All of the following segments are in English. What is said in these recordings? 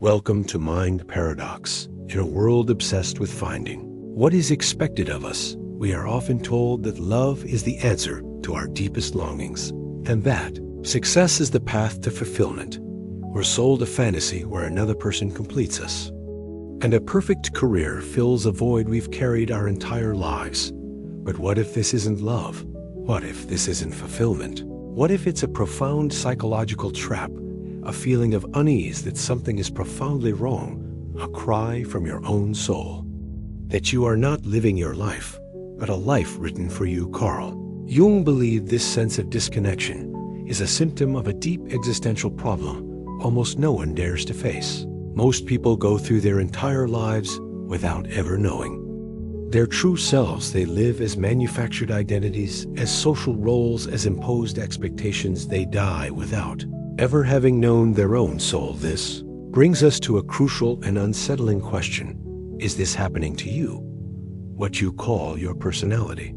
Welcome to Mind Paradox. In a world obsessed with finding what is expected of us, we are often told that love is the answer to our deepest longings, and that success is the path to fulfillment. We're sold a fantasy where another person completes us, and a perfect career fills a void we've carried our entire lives. But what if this isn't love? What if this isn't fulfillment? What if it's a profound psychological trap, a feeling of unease that something is profoundly wrong, a cry from your own soul that you are not living your life, but a life written for you, Carl? Jung believed this sense of disconnection is a symptom of a deep existential problem almost no one dares to face. Most people go through their entire lives without ever knowing their true selves. They live as manufactured identities, as social roles, as imposed expectations. They die without ever having known their own soul. This brings us to a crucial and unsettling question. Is this happening to you? What you call your personality,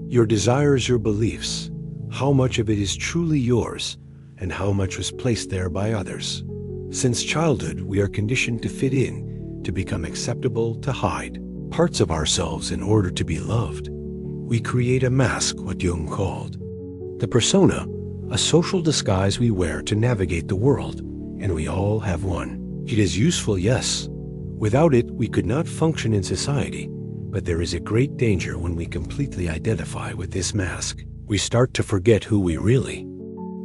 your desires, your beliefs, how much of it is truly yours and how much was placed there by others? Since childhood, we are conditioned to fit in, to become acceptable, to hide parts of ourselves in order to be loved. We create a mask, what Jung called the persona, a social disguise we wear to navigate the world, and we all have one. It is useful, yes. Without it, we could not function in society, but there is a great danger when we completely identify with this mask. We start to forget who we really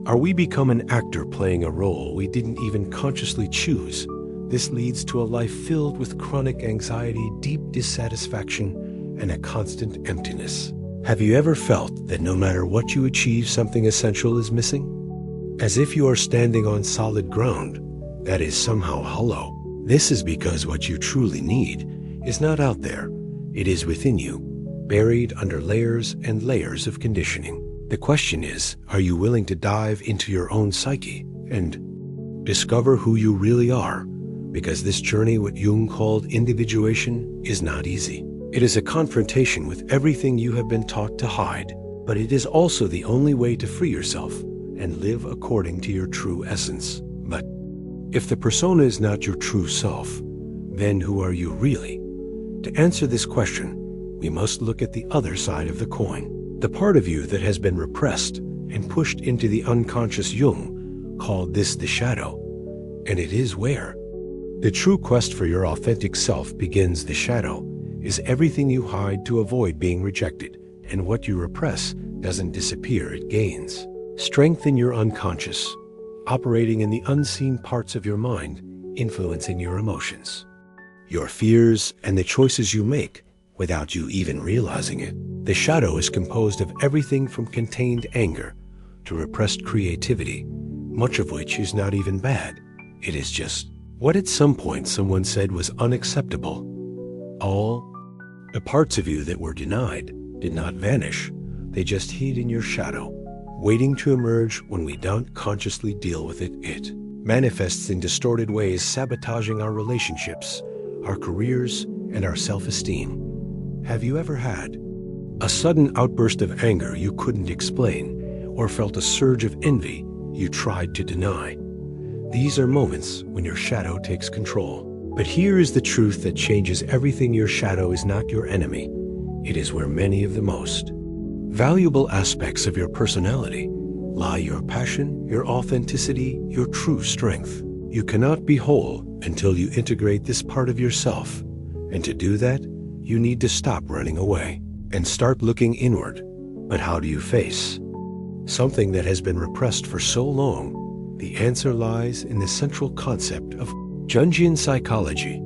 are. We become an actor playing a role we didn't even consciously choose. This leads to a life filled with chronic anxiety, deep dissatisfaction, and a constant emptiness. Have you ever felt that no matter what you achieve, something essential is missing? As if you are standing on solid ground that is somehow hollow. This is because what you truly need is not out there. It is within you, buried under layers and layers of conditioning. The question is, are you willing to dive into your own psyche and discover who you really are? Because this journey, what Jung called individuation, is not easy. It is a confrontation with everything you have been taught to hide, but it is also the only way to free yourself and live according to your true essence. But if the persona is not your true self, then who are you really? To answer this question, we must look at the other side of the coin, the part of you that has been repressed and pushed into the unconscious. Jung called this the shadow, and it is where the true quest for your authentic self begins. The shadow is everything you hide to avoid being rejected, and what you repress doesn't disappear, it gains strength in your unconscious, operating in the unseen parts of your mind, influencing your emotions, your fears, and the choices you make without you even realizing it. The shadow is composed of everything from contained anger to repressed creativity, much of which is not even bad. It is just what at some point someone said was unacceptable. All the parts of you that were denied did not vanish. They just hid in your shadow, waiting to emerge when we don't consciously deal with it. It manifests in distorted ways, sabotaging our relationships, our careers, and our self-esteem. Have you ever had a sudden outburst of anger you couldn't explain, or felt a surge of envy you tried to deny? These are moments when your shadow takes control. But here is the truth that changes everything. Your shadow is not your enemy. It is where many of the most valuable aspects of your personality lie: your passion, your authenticity, your true strength. You cannot be whole until you integrate this part of yourself. And to do that, you need to stop running away and start looking inward. But how do you face something that has been repressed for so long? The answer lies in the central concept of Jungian psychology,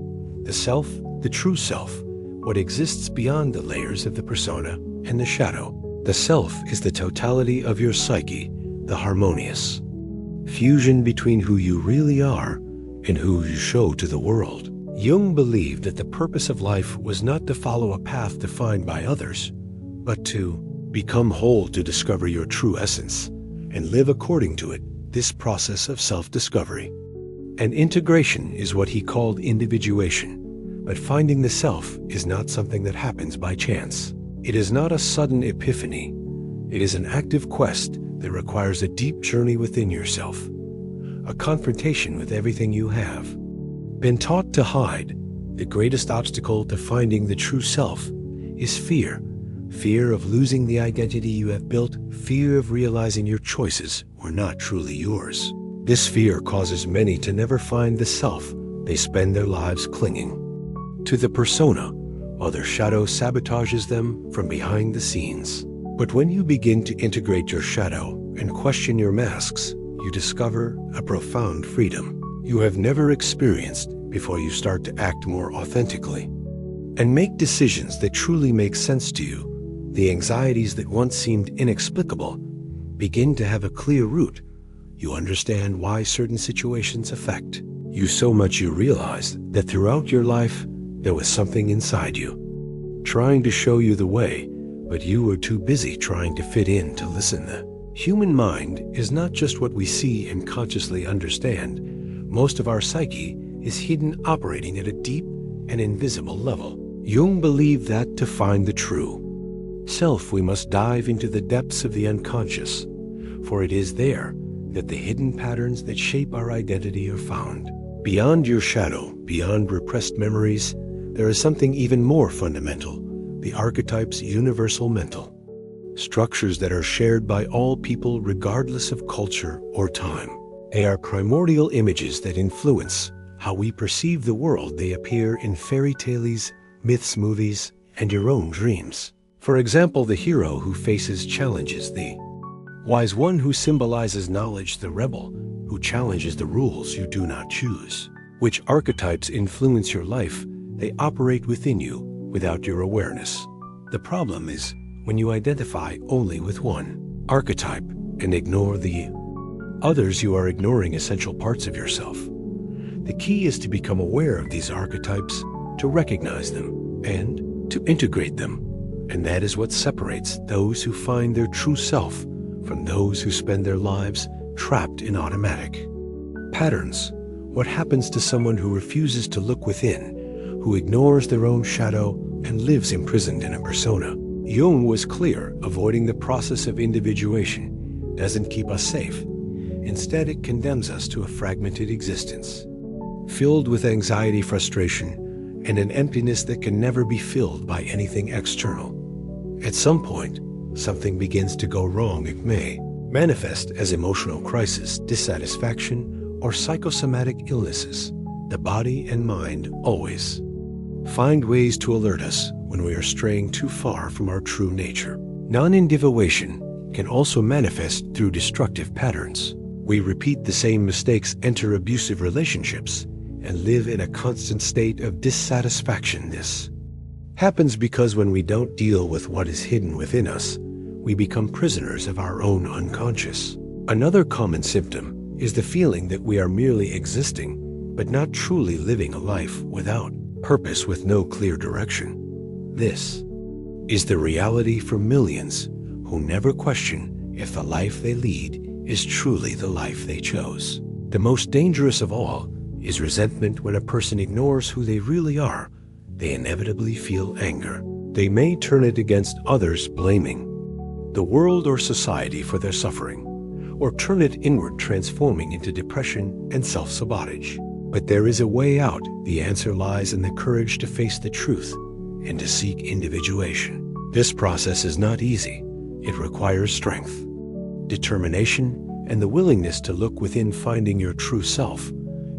the self, the true self, what exists beyond the layers of the persona and the shadow. The self is the totality of your psyche, the harmonious fusion between who you really are and who you show to the world. Jung believed that the purpose of life was not to follow a path defined by others, but to become whole, to discover your true essence and live according to it. This process of self-discovery and integration is what he called individuation. But finding the self is not something that happens by chance. It is not a sudden epiphany. It is an active quest that requires a deep journey within yourself, a confrontation with everything you have been taught to hide, the greatest obstacle to finding the true self is fear. Fear of losing the identity you have built, fear of realizing your choices were not truly yours. This fear causes many to never find the self they spend their lives clinging to the persona, while their shadow sabotages them from behind the scenes. But when you begin to integrate your shadow and question your masks, you discover a profound freedom you have never experienced before you start to act more authentically and make decisions that truly make sense to you. The anxieties that once seemed inexplicable begin to have a clear root. You understand why certain situations affect you so much you realize that throughout your life there was something inside you trying to show you the way, but you were too busy trying to fit in to listen. The human mind is not just what we see and consciously understand. Most of our psyche is hidden, operating at a deep and invisible level. Jung believed that to find the true self, we must dive into the depths of the unconscious, for it is there that the hidden patterns that shape our identity are found. Beyond your shadow, beyond repressed memories, there is something even more fundamental: the archetype's universal mental structures that are shared by all people regardless of culture or time. They are primordial images that influence how we perceive the world. They appear in fairy tales, myths, movies, and your own dreams. For example, the hero who faces challenges, the wise one who symbolizes knowledge, the rebel who challenges the rules you do not choose. Which archetypes influence your life? They operate within you without your awareness. The problem is when you identify only with one archetype and ignore the others, you are ignoring essential parts of yourself. The key is to become aware of these archetypes, to recognize them, and to integrate them. And that is what separates those who find their true self from those who spend their lives trapped in automatic patterns. What happens to someone who refuses to look within, who ignores their own shadow and lives imprisoned in a persona? Jung was clear: avoiding the process of individuation doesn't keep us safe. Instead, it condemns us to a fragmented existence, filled with anxiety, frustration, and an emptiness that can never be filled by anything external. At some point, something begins to go wrong. It may manifest as emotional crisis, dissatisfaction, or psychosomatic illnesses. The body and mind always find ways to alert us when we are straying too far from our true nature. Non-individuation can also manifest through destructive patterns. We repeat the same mistakes, enter abusive relationships, and live in a constant state of dissatisfaction. This happens because when we don't deal with what is hidden within us, we become prisoners of our own unconscious. Another common symptom is the feeling that we are merely existing, but not truly living a life without purpose, with no clear direction. This is the reality for millions who never question if the life they lead is truly the life they chose. The most dangerous of all is resentment. When a person ignores who they really are, they inevitably feel anger. They may turn it against others, blaming the world or society for their suffering, or turn it inward, transforming into depression and self-sabotage. But there is a way out. The answer lies in the courage to face the truth and to seek individuation. This process is not easy. It requires strength, determination, and the willingness to look within. Finding your true self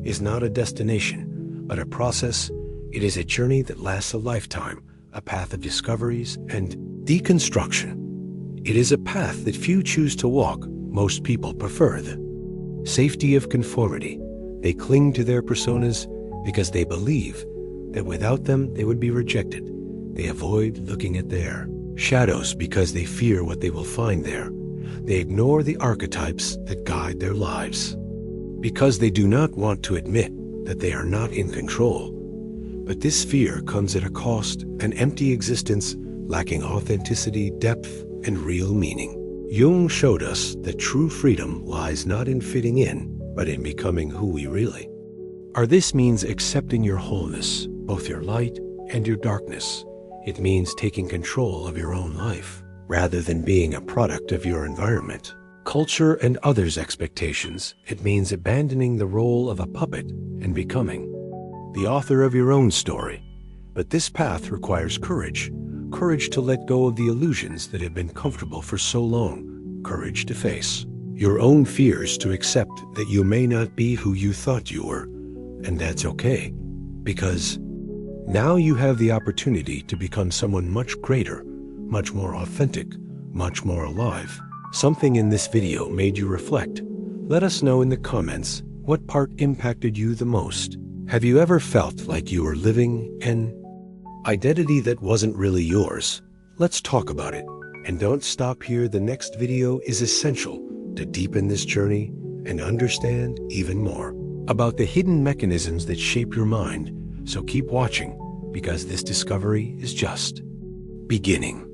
is not a destination, but a process. It is a journey that lasts a lifetime, a path of discoveries and deconstruction. It is a path that few choose to walk. Most people prefer the safety of conformity. They cling to their personas because they believe that without them they would be rejected. They avoid looking at their shadows because they fear what they will find there. They ignore the archetypes that guide their lives because they do not want to admit that they are not in control. But this fear comes at a cost: an empty existence lacking authenticity, depth, and real meaning. Jung showed us that true freedom lies not in fitting in, but in becoming who we really are. This means accepting your wholeness, both your light and your darkness. It means taking control of your own life, rather than being a product of your environment, culture, and others' expectations. It means abandoning the role of a puppet and becoming the author of your own story. But this path requires courage. Courage to let go of the illusions that have been comfortable for so long. Courage to face your own fears, to accept that you may not be who you thought you were. And that's okay, because now you have the opportunity to become someone much greater, much more authentic, much more alive. Something in this video made you reflect. Let us know in the comments what part impacted you the most. Have you ever felt like you were living an identity that wasn't really yours? Let's talk about it. And don't stop here. The next video is essential to deepen this journey and understand even more about the hidden mechanisms that shape your mind. So keep watching, because this discovery is just beginning.